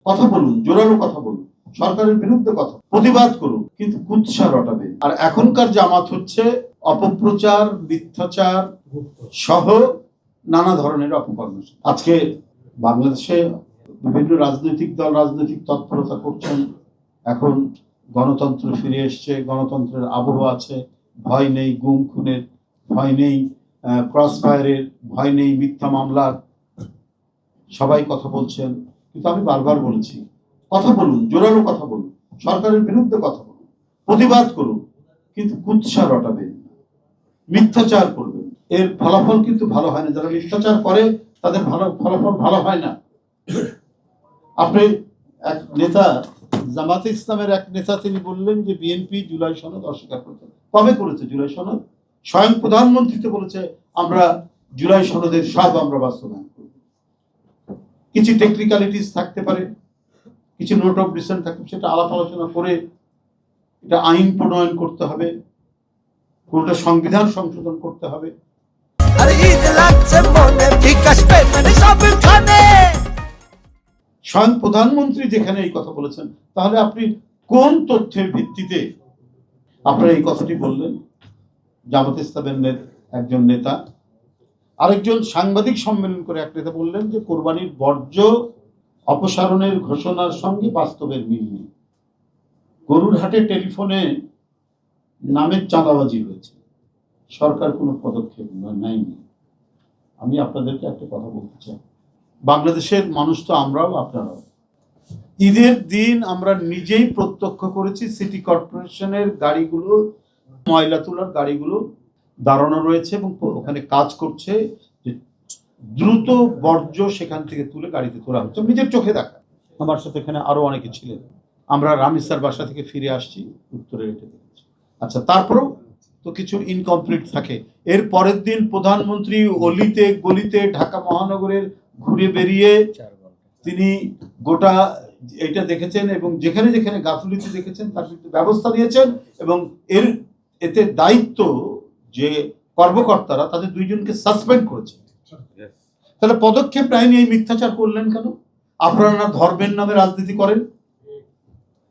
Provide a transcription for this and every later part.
কথা বলুন, জোরালো কথা বলুন, সরকারের বিরুদ্ধে কথা প্রতিবাদ করুন, কিন্তু কুৎসা রটাবে। আর এখনকার জামাত হচ্ছে অপপ্রচার, মিথ্যাচার সহ নানা ধরনের অপকর্ম। আজকে বাংলাদেশে বিভিন্ন রাজনৈতিক দল রাজনৈতিক তৎপরতা করছেন। এখন গণতন্ত্র ফিরে এসছে, গণতন্ত্রের আবহ আছে, ভয় নেই গুম খুনের, ভয় নেই ক্রস ফায়ারের, ভয় নেই মিথ্যা মামলার। সবাই কথা বলছেন, কিন্তু আমি বারবার বলেছি, কথা বলুন, জোরালো কথা বলুন, সরকারের বিরুদ্ধে কথা বলুন, প্রতিবাদ করুন, কিন্তু কুৎসা রটাবেন, মিথ্যাচার করবেন। এর ফলাফল কিন্তু ভালো হয় না। যারা মিথ্যাচার করে তাদের ফলাফল ভালো হয় না। আপনি এক নেতা, জামাতে ইসলামের এক নেতা, তিনি বললেন যে বিএনপি জুলাই সনদ অস্বীকার করতে। কবে করেছে জুলাই সনদ? স্বয়ং প্রধানমন্ত্রী তো বলেছে আমরা জুলাই সনদের সব আমরা বাস্তবায়ন করব। কিছু টেকনিক্যালিটিস থাকতে পারে, কিছু নোট অফ ডিসেন্ট থাকবে, সেটা আলাপ আলোচনা করে এটা আইন প্রণয়ন করতে হবে, কোনটা সংবিধান সংশোধন করতে হবে। স্বয়ং প্রধানমন্ত্রী যেখানে এই কথা বলেছেন, তাহলে আপনি কোন তথ্যের ভিত্তিতে আপনারা এই কথাটি বললেন? জামাতে ইসলামের একজন নেতা আরেকজন সাংবাদিক সম্মেলন করে এক নেতা বললেন যে কোরবানির বর্জ্য অপসারণের ঘোষণার সঙ্গে বাস্তবের মিল নেই। গরুর হাটে টেলিফোনে নামের চাঁদাবাজি হয়েছে, সরকার কোনো পদক্ষেপ নেয়নি। আমি আপনাদেরকে একটা কথা বলতে চাই, বাংলাদেশের মানুষ তো আমরাও আপনারাও। ঈদের দিন আমরা নিজেই প্রত্যক্ষ করেছি সিটি কর্পোরেশনের গাড়িগুলো, ময়লা তোলার গাড়িগুলো দাঁড়ানো রয়েছে এবং ওখানে কাজ করছে, যে দ্রুত বর্জ্য সেখান থেকে তুলে গাড়িতে তোলা হচ্ছে, নিজের চোখে দেখা। আমার সাথে এখানে আরো অনেকে ছিলেন। আমরা রামিসার বাসা থেকে ফিরে আসছি, উত্তরে এটা দেখেছি। আচ্ছা, তারপরেও তো কিছু ইনকমপ্লিট থাকে। এর পরের দিন প্রধানমন্ত্রী অলিতে গলিতে ঢাকা মহানগরের ঘুরে বেরিয়ে তিনি গোটা এটা দেখেছেন এবং যেখানে যেখানে গাফিলতি দেখেছেন তার বিরুদ্ধে ব্যবস্থা নিয়েছেন এবং এতে দায়িত্ব যে কর্মকর্তারা তাদের দুইজনকে সাসপেন্ড করেছে। তাহলে পদক্ষেপ নেয়নি, এই মিথ্যাচার করলেন কেন? আপনারা না ধর্মের নামে রাজনীতি করেন,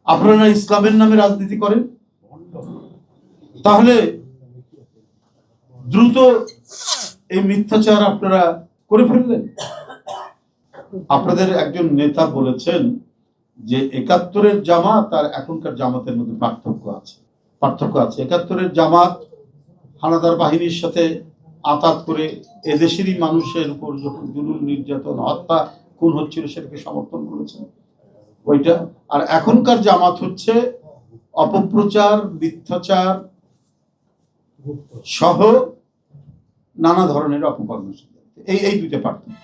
আপনারা না ইসলামের নামে রাজনীতি করেন, তাহলে দ্রুত এই মিথ্যাচার আপনারা করে ফেললেন। আপনাদের একজন নেতা বলেছেন যে ৭১-এর জামাত আর এখনকার জামাতের মধ্যে পার্থক্য আছে। ৭১-এর জামাত হানাদার বাহিনীর সাথে আতাত করে এদেশেরই মানুষের উপর যখন জুলুম নির্যাতন হত্যা খুন হচ্ছিল সেটাকে সমর্থন করেছেন ওইটা। আর এখনকার জামাত হচ্ছে অপপ্রচার, মিথ্যাচার সহ নানা ধরনের অপকর্ম। এই দুইটা পার্থক্য।